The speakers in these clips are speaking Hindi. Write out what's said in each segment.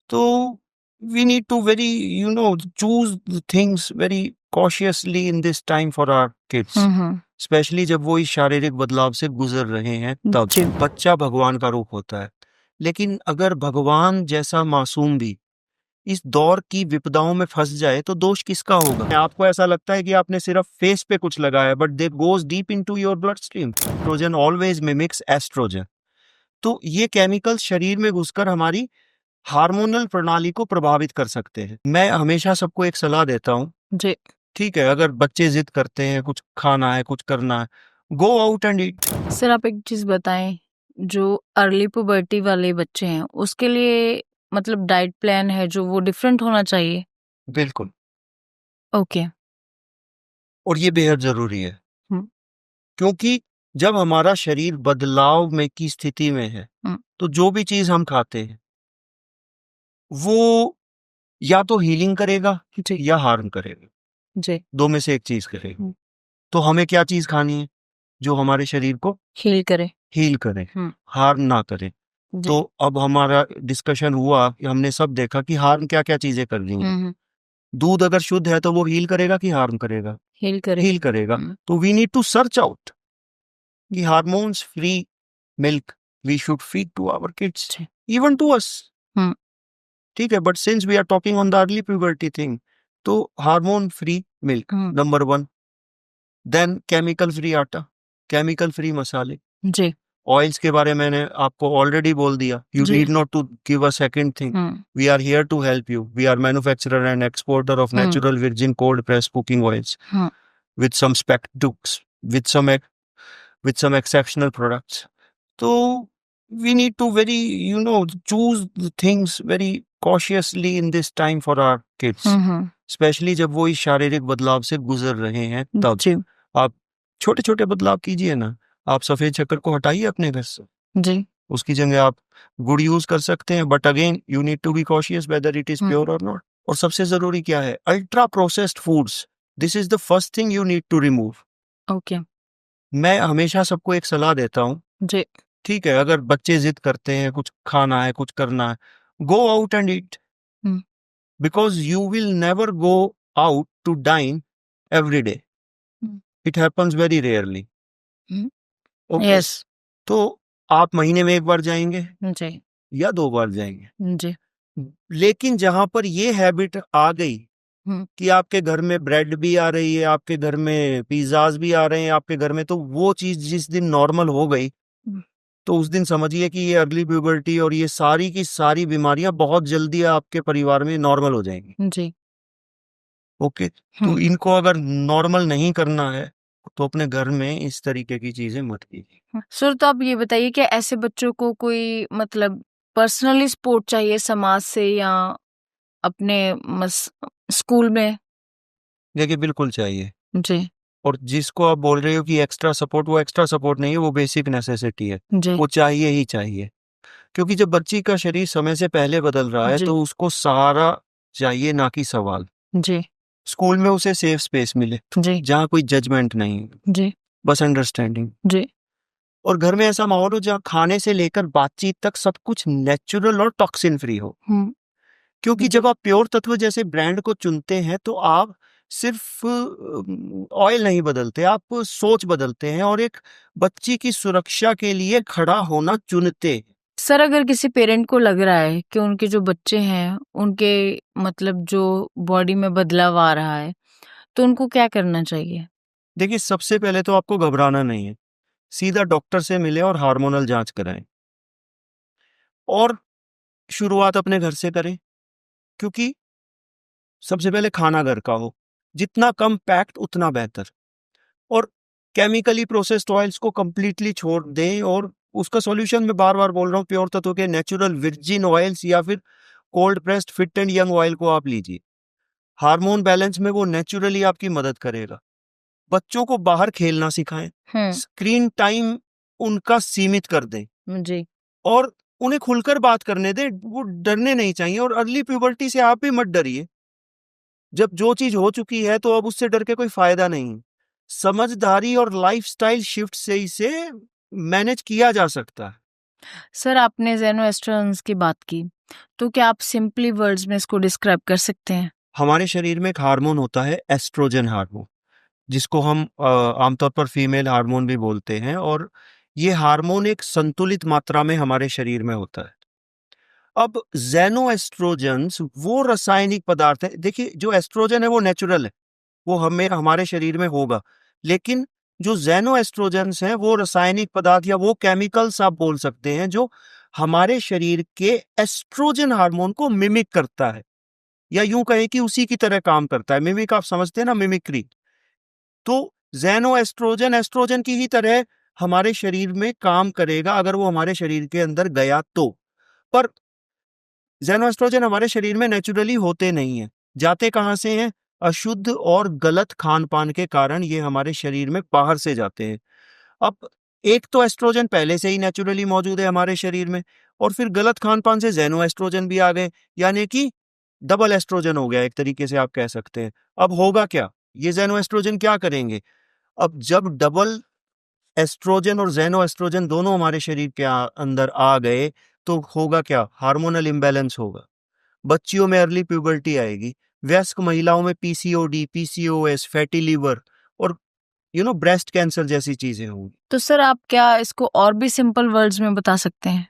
तो we need to very choose the things very cautiously in this time for our kids, specially जब वो इस शारीरिक बदलाव से गुजर रहे हैं तब। जी। बच्चा भगवान का रूप होता है, लेकिन अगर भगवान जैसा मासूम भी इस दौर की विपदाओं में फंस जाए तो दोष किसका होगा? आपको ऐसा लगता है कि आपने सिर्फ फेस पे कुछ लगाया, but they goes deep into your blood stream. Estrogen always mimics estrogen. तो ये केमिकल शरीर में घुसकर हमारी हार्मोनल प्रणाली को प्रभावित कर सकते हैं। मैं हमेशा सबको एक सलाह देता हूँ, जी। ठीक है, अगर बच्चे जिद करते हैं कुछ खाना है कुछ करना है, go out and eat. Sir आप एक चीज बताएं, जो अर्ली पुबर्टी वाले बच्चे हैं उसके लिए मतलब डाइट प्लान है जो वो डिफरेंट होना चाहिए? बिल्कुल, ओके। और ये बेहद जरूरी है, हम्म। क्योंकि जब हमारा शरीर बदलाव में की स्थिति में है तो जो भी चीज हम खाते हैं वो या तो हीलिंग करेगा जी। या हार्म करेगा, जी। दो में से एक चीज करेगा। तो हमें क्या चीज खानी है? जो हमारे शरीर को हील करे। हील करे, हार्म ना करे। जी। तो अब हमारा डिस्कशन हुआ कि हमने सब देखा कि हार्म क्या क्या चीजें कर रही हैं। दूध अगर शुद्ध है तो वो हील करेगा कि हार्म करेगा? हील करे। हील करेगा। तो we need to search out कि hormones free milk we should feed to our kids, even to us. ठीक है, but since we are talking on the early puberty thing, तो hormone free milk number 1, then chemical free आटा, केमिकल फ्री मसाले। जी। ऑयल्स के बारे में मैंने आपको ऑलरेडी बोल दिया, you need not to give a second thing. We are here to help you, we are manufacturer and exporter of natural virgin cold pressed cooking oils with some with some with some exceptional products. तो we need to very choose the things very cautiously in this time for our kids, specially जब वो इस शारीरिक बदलाव से गुजर रहे हैं तब। जी। आप छोटे छोटे बदलाव कीजिए ना, आप सफेद शक्कर को हटाइए अपने घर से, जी। उसकी जगह आप गुड़ यूज कर सकते हैं, but again you need to be cautious whether it is pure और नॉट। और सबसे जरूरी क्या है? Ultra processed foods, this is the first thing you need to remove. Okay. मैं हमेशा सबको एक सलाह देता हूँ, जी। ठीक है, अगर बच्चे जिद करते हैं कुछ खाना है कुछ करना है, go out and eat, because you will never go out to dine every day, it happens very rarely. Okay, yes. तो आप महीने में एक बार जाएंगे जी। या 2 बार जाएंगे, जी। लेकिन जहां पर ये हैबिट आ गई कि आपके घर में ब्रेड भी आ रही है, आपके घर में पिज्जाज भी आ रहे हैं आपके घर में, तो वो चीज जिस दिन नॉर्मल हो गई तो उस दिन समझिए कि ये अर्ली प्यूबर्टी और ये सारी की सारी बीमारियां बहुत जल्दी आपके परिवार में नॉर्मल हो जाएंगी। जी। ओके, तो इनको अगर नॉर्मल नहीं करना है तो अपने घर में इस तरीके की चीजें मत कीजिए। सर तो आप ये बताइए कि ऐसे बच्चों को कोई मतलब पर्सनली सपोर्ट चाहिए समाज से या अपने स्कूल में? देखिए, बिल्कुल चाहिए। जी। और जिसको आप बोल रहे हो कि एक्स्ट्रा सपोर्ट, वो एक्स्ट्रा सपोर्ट नहीं है, वो बेसिक नेसेसिटी है। जी। वो चाहिए ही चाहिए, क्योंकि जब बच्ची का शरीर समय से पहले बदल रहा है जी। तो उसको सहारा चाहिए, ना कि सवाल। जी। स्कूल में उसे सेफ स्पेस मिले, जी। जहाँ कोई जजमेंट नहीं, जी। बस अंडरस्टैंडिंग। जी। और घर में ऐसा माहौल हो जहाँ खाने से लेकर बातचीत तक सब कुछ नेचुरल और टॉक्सिन फ्री हो। क्योंकि जब आप प्योर तत्व जैसे ब्रांड को चुनते हैं तो आप सिर्फ ऑयल नहीं बदलते, आप सोच बदलते हैं और एक बच्ची की सुरक्षा के लिए खड़ा होना चुनते हैं। सर अगर किसी पेरेंट को लग रहा है कि उनके जो बच्चे हैं उनके मतलब जो बॉडी में बदलाव आ रहा है, तो उनको क्या करना चाहिए? देखिए, सबसे पहले तो आपको घबराना नहीं है, सीधा डॉक्टर से मिले और हार्मोनल जांच कराएं। और शुरुआत अपने घर से करें, क्योंकि सबसे पहले खाना घर का हो, जितना कम पैक्ड उतना बेहतर। और केमिकली प्रोसेस्ड ऑयल्स को कंप्लीटली छोड़ दें, और उसका सॉल्यूशन मैं बार बार बोल रहा हूँ, प्योर तत्व के नेचुरल वर्जिन ऑयल्स या फिर cold pressed fit and young oil को आप लीजिए। हार्मोन बैलेंस में वो नेचुरली आपकी मदद करेगा। बच्चों को बाहर खेलना सिखाएं, स्क्रीन टाइम उनका सीमित कर दें जी। और उन्हें खुलकर बात करने दें, वो डरने नहीं चाहिए। और अर्ली प्यूबर्टी से आप भी मत डरिए, जब जो चीज हो चुकी है तो अब उससे डर के कोई फायदा नहीं। समझदारी और लाइफस्टाइल शिफ्ट से इसे मैनेज किया जा सकता है। सर आपने ज़ेनोएस्ट्रॉन्स की बात की, तो क्या आप सिंपली वर्ड्स में इसको डिस्क्राइब कर सकते हैं? हमारे शरीर में एक हार्मोन होता है एस्ट्रोजन हार्मोन, जिसको हम आमतौर पर फीमेल हार्मोन भी बोलते हैं, और ये हार्मोन एक संतुलित मात्रा में हमारे शरीर में होता है। अब ज़ेनोएस्ट्रोजेंस वो रासायनिक पदार्थ है, देखिए जो एस्ट्रोजन है वो नेचुरल है, वो हमारे शरीर में होगा, लेकिन जो ज़ेनोएस्ट्रोजेंस हैं वो रासायनिक पदार्थ या वो केमिकल्स आप बोल सकते हैं जो हमारे शरीर के एस्ट्रोजन हार्मोन को मिमिक करता है, या यूं कहें कि उसी की तरह काम करता है। मिमिक आप समझते हैं ना, मिमिक्री। तो ज़ेनोएस्ट्रोजन एस्ट्रोजन की ही तरह हमारे शरीर में काम करेगा अगर वो हमारे शरीर के अंदर गया तो। पर ज़ेनोएस्ट्रोजन हमारे शरीर में नेचुरली होते नहीं हैं। जाते कहाँ से हैं? अशुद्ध और गलत खान-पान के कारण ये हमारे शरीर में बाहर से जाते हैं। अब एक तो एस्ट्रोजन पहले से ही नेचुरली मौजूद है हमारे शरीर में, और फिर गलत खान-पान से ज़ेनोएस्ट्रोजन भी आ गए, यानी कि डबल एस्ट्रोजन हो गया, एक तरीके से आप कह सकते हैं। अब होगा क्या? ये ज़ेनोएस्ट्रोजन क्या करेंगे? अब जब डबल एस्ट्रोजन और ज़ेनोएस्ट्रोजन दोनों हमारे शरीर के अंदर आ गए, तो होगा क्या? हार्मोनल इम्बैलेंस होगा। बच्चियों में अर्ली प्यूबर्टी आएगी, वयस्क महिलाओं में पीसीओडी, पीसीओएस, फैटी लिवर और ब्रेस्ट कैंसर जैसी चीजें होंगी। तो सर आप क्या इसको और भी सिंपल वर्ड्स में बता सकते हैं?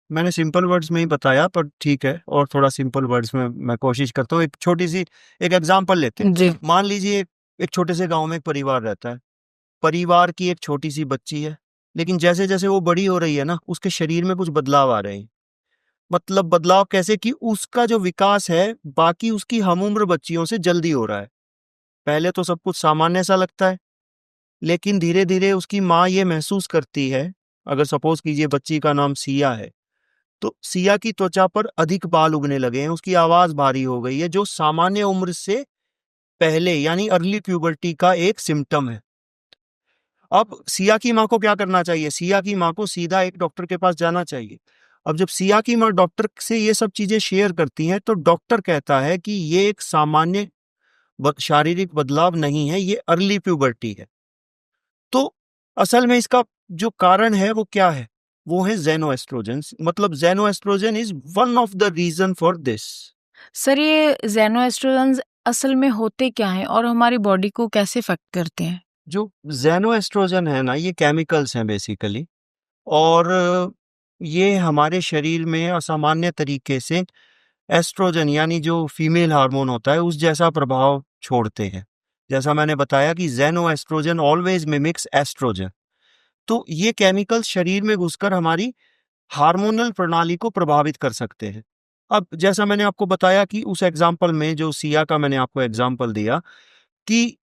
मैंने सिंपल वर्ड्स में ही बताया, पर ठीक है, और थोड़ा सिंपल वर्ड्स में मैं कोशिश करता हूँ। एक छोटी सी एक एग्जांपल लेते हैं। जी। मान लीजिए एक छोटे से गांव में एक परिवार रहता है। परिवार की एक छोटी सी बच्ची है, लेकिन जैसे जैसे वो बड़ी हो रही है ना, उसके शरीर में कुछ बदलाव आ रहे हैं। मतलब बदलाव कैसे कि उसका जो विकास है बाकी उसकी हमउम्र बच्चियों से जल्दी हो रहा है। पहले तो सब कुछ सामान्य सा लगता है, लेकिन धीरे धीरे उसकी माँ ये महसूस करती है, अगर सपोज कीजिए बच्ची का नाम सिया है, तो सिया की त्वचा पर अधिक बाल उगने लगे हैं, उसकी आवाज भारी हो गई है, जो सामान्य उम्र से पहले यानी अर्ली प्यूबर्टी का एक सिम्टम है। अब सिया की माँ को क्या करना चाहिए? सिया की माँ को सीधा एक डॉक्टर के पास जाना चाहिए। अब जब सिया की माँ डॉक्टर से ये सब चीजें शेयर करती हैं, तो डॉक्टर कहता है कि ये एक सामान्य शारीरिक बदलाव नहीं है, ये अर्ली प्यूबर्टी है। तो असल में इसका जो कारण है वो क्या है? वो है ज़ेनोएस्ट्रोजन। मतलब xenoestrogen is one of the reason for this. Sir ये ज़ेनोएस्ट्रोजेंस असल में होते क्या हैं और हमारी बॉडी को कैसे इफ़ेक्ट करते हैं? जो ज़ेनोएस्ट्रोजन है ना, ये केमिकल्स हैं बेसिकली, और ये हमारे शरीर में असामान्य तरीके से एस्ट्रोजन यानी जो फीमेल हार्मोन होता है उस जैसा प्रभाव छोड़ते हैं। जैसा मैंने बताया कि ज़ेनोएस्ट्रोजन ऑलवेज मिमिक्स एस्ट्रोजन। तो ये केमिकल शरीर में घुसकर हमारी हार्मोनल प्रणाली को प्रभावित कर सकते हैं। अब जैसा मैंने आपको बताया कि उस एग्जाम्पल में जो सिया का मैंने आपको एग्जाम्पल दिया कि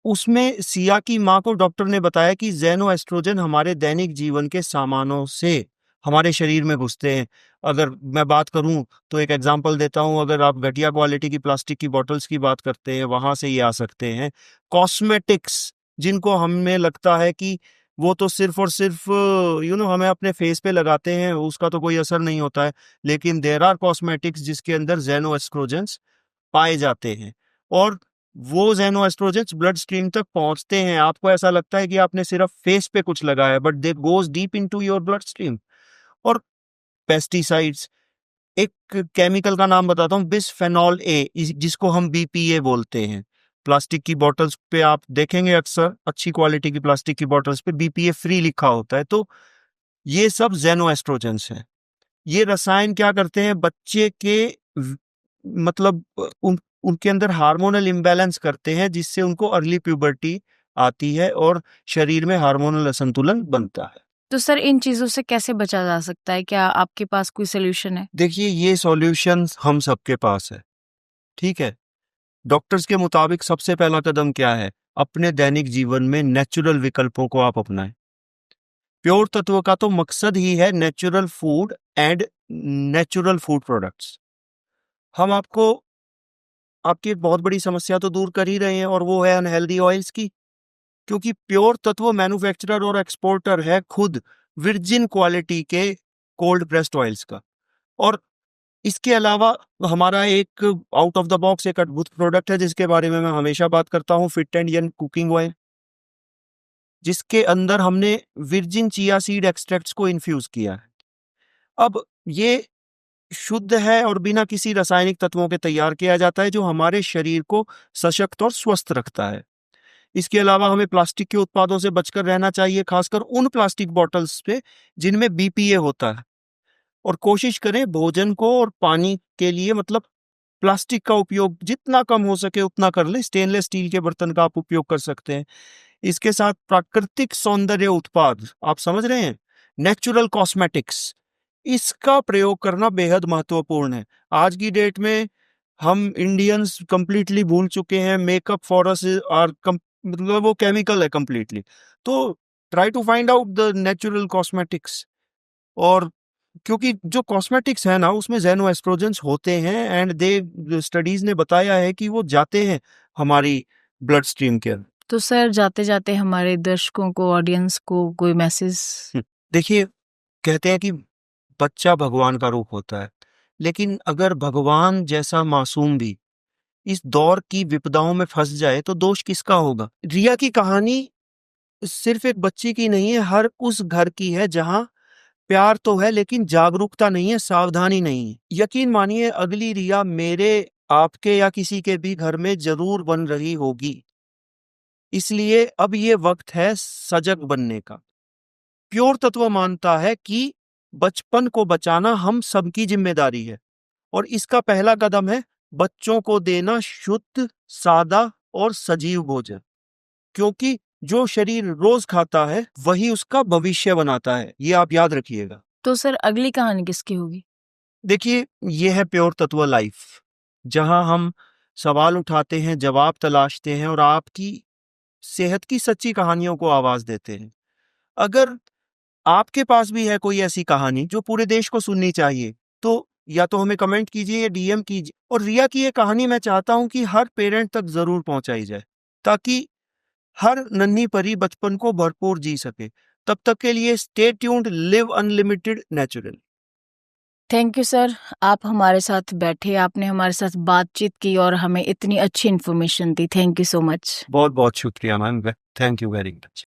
उसमें सिया की माँ को डॉक्टर ने बताया कि ज़ेनोएस्ट्रोजन हमारे दैनिक जीवन के सामानों से हमारे शरीर में घुसते हैं। अगर मैं बात करूं तो एक एग्जांपल देता हूं, अगर आप घटिया क्वालिटी की प्लास्टिक की बॉटल्स की बात करते हैं, वहां से ये आ सकते हैं। कॉस्मेटिक्स, जिनको हमें लगता है कि वो तो सिर्फ और सिर्फ हमें अपने फेस पे लगाते हैं, उसका तो कोई असर नहीं होता है, लेकिन देयर आर कॉस्मेटिक्स जिसके अंदर ज़ेनोएस्ट्रोजेंस पाए जाते हैं, और वो ज़ेनोएस्ट्रोजेंस ब्लड स्ट्रीम तक पहुंचते हैं। आपको ऐसा लगता है कि आपने सिर्फ फेस पे कुछ लगाया है, but they goes deep into your blood stream. और पेस्टिसाइड्स, एक केमिकल का नाम बताता हूँ, बिसफेनॉल ए, जिसको हम बीपीए बोलते हैं। प्लास्टिक की बॉटल्स पे आप देखेंगे अक्सर अच्छी क्वालिटी की प्लास्टिक की बॉटल्स पे बीपीए फ्री लिखा होता है। तो ये सब ज़ेनोएस्ट्रोजेंस हैं। ये रसायन क्या करते हैं? बच्चे के मतलब उनके अंदर हार्मोनल इम्बैलेंस करते हैं, जिससे उनको अर्ली प्यूबर्टी आती है और शरीर में हार्मोनल असंतुलन बनता है। तो सर इन चीज़ों से कैसे बचा जा सकता है? क्या आपके पास कोई सॉल्यूशन है? देखिए, ये सॉल्यूशन हम सबके पास है, ठीक है। डॉक्टर्स के मुताबिक सबसे पहला कदम क्या है? अपने दैनिक जीवन में नेचुरल विकल्पों को आप अपनाएं। प्योर तत्व का तो मकसद ही है natural food and natural food products. हम आपको आपकी एक बहुत बड़ी समस्या तो दूर कर ही रहे हैं, और वो है अनहेल्दी ऑयल्स की। क्योंकि प्योर तत्व मैन्युफैक्चरर और एक्सपोर्टर है खुद वर्जिन क्वालिटी के कोल्ड प्रेस्ड ऑयल्स का। और इसके अलावा हमारा एक आउट ऑफ द बॉक्स एक अद्भुत प्रोडक्ट है जिसके बारे में मैं हमेशा बात करता हूँ, fit and young cooking oil, जिसके अंदर हमने वर्जिन चिया सीड एक्सट्रैक्ट्स को इन्फ्यूज किया है। अब ये शुद्ध है और बिना किसी रासायनिक तत्वों के तैयार किया जाता है, जो हमारे शरीर को सशक्त और स्वस्थ रखता है। इसके अलावा हमें प्लास्टिक के उत्पादों से बचकर रहना चाहिए, खासकर उन प्लास्टिक बॉटल्स पे जिनमें बीपीए होता है। और कोशिश करें भोजन को और पानी के लिए मतलब प्लास्टिक का उपयोग जितना कम हो सके उतना कर लें। स्टेनलेस स्टील के बर्तन का आप उपयोग कर सकते हैं। इसके साथ प्राकृतिक सौंदर्य उत्पाद, आप समझ रहे हैं, नेचुरल कॉस्मेटिक्स, इसका प्रयोग करना बेहद महत्वपूर्ण है। आज की डेट में हम इंडियंस कंप्लीटली भूल चुके हैं मेकअप फॉर अस आर मतलब वो केमिकल है कंप्लीटली। तो try to find out the natural cosmetics. और क्योंकि जो कॉस्मेटिक्स है ना उसमें ज़ेनोएस्ट्रोजेंस होते हैं एंड दे स्टडीज ने बताया है कि वो जाते हैं हमारी ब्लड स्ट्रीम के अंदर। तो सर जाते-जाते हमारे दर्शकों को, ऑडियंस को कोई मैसेज? देखिए, कहते हैं कि बच्चा भगवान का रूप होता है, लेकिन अगर भगवान जैसा मासूम भी इस दौर की विपदाओं में फंस जाए तो दोष किसका होगा? रिया की कहानी सिर्फ एक बच्ची की नहीं है, हर उस घर की है जहां प्यार तो है लेकिन जागरूकता नहीं है, सावधानी नहीं है। यकीन मानिए अगली रिया मेरे, आपके या किसी के भी घर में जरूर बन रही होगी। इसलिए अब ये वक्त है सजग बनने का। प्योर तत्व मानता है कि बचपन को बचाना हम सबकी जिम्मेदारी है और इसका पहला कदम है बच्चों को देना शुद्ध, सादा और सजीव भोजन, क्योंकि जो शरीर रोज खाता है वही उसका भविष्य बनाता है, ये आप याद रखिएगा। तो सर अगली कहानी किसकी होगी? देखिए, ये है प्योर तत्व लाइफ, जहां हम सवाल उठाते हैं, जवाब तलाशते हैं और आपकी सेहत की सच्ची कहानियों को आवाज देते हैं। अगर आपके पास भी है कोई ऐसी कहानी जो पूरे देश को सुननी चाहिए, तो या तो हमें कमेंट कीजिए या डीएम कीजिए। और रिया की ये कहानी मैं चाहता हूं कि हर पेरेंट तक जरूर पहुंचाई जाए, ताकि हर नन्ही परी बचपन को भरपूर जी सके। तब तक के लिए stay tuned, live unlimited natural. Thank you sir, आप हमारे साथ बैठे, आपने हमारे साथ बातचीत की और हमें इतनी अच्छी information the. Thank you so much. बहुत बहुत शुक्रिया ma'am, thank you very much.